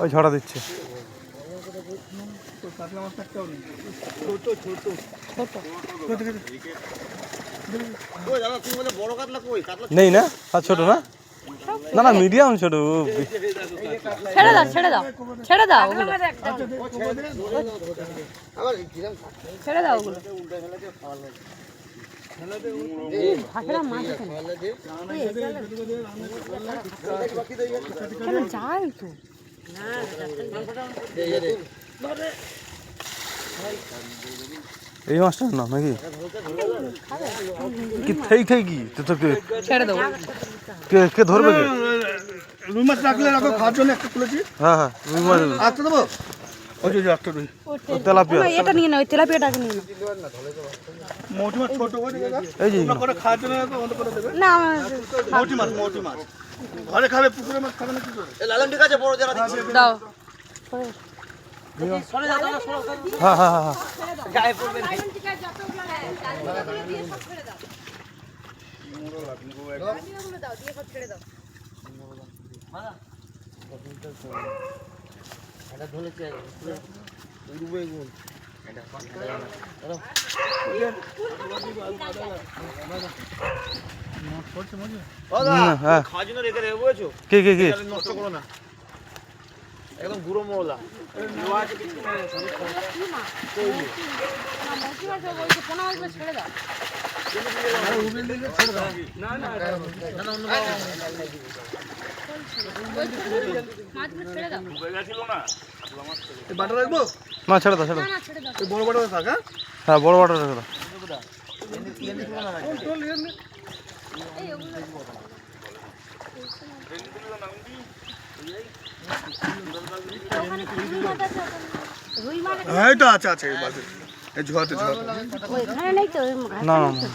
ওই ঝড়া দিচ্ছে। নেই না, আর ছোট না, না না মিডিয়াম ছোট। ছেড়ে দাও ছেড়ে দাও ছেড়ে দাও ওগুলো ছেড়ে দাও ওগুলো। ভাষাটা মাছ এখানে যায় তো এই মাছটা না নাকি কি থেই থেই কি তো ছেড়ে দাও। কে ধরবে কে? রুই মাছ রাখলে রাখো, খাওয়ার জন্য একটা তুলেছি। হ্যাঁ হ্যাঁ রুই মাছ। আচ্ছা দেবো, ওই যে একটা রুই। তেলাপিয়া এটা নিয়ে নাও, ওই তেলাপিয়াটাকে নিয়ে নাও। মৌটি মাছ ছোট করে এই যে করে খাওয়ার জন্য অন্য করে দেবে। না মৌটি মাছ ঘরে খাবে, পুকুরে মাছ খাবে না কি করে? লালন ঠিক আছে, বড় যারা দাও। হ্যাঁ হ্যাঁ হ্যাঁ গায়ে পড়বে না। এটা ধরেছে উড়বে গুণ এটা খাওয়ার জন্য রেখে দেবে, বুঝেছো? কে কে কে নষ্ট করো না, একদম গুঁড়ো মোলা। বাটা রাখবো, মাছ ছেড়ে দাও ছেড়ে দাও। বড় বড় থাক। হ্যাঁ বড় বড় রেখে দাও। এইটা আছে আছে এই ঝড়তে ঝড় ওইখানে নেই তো না না না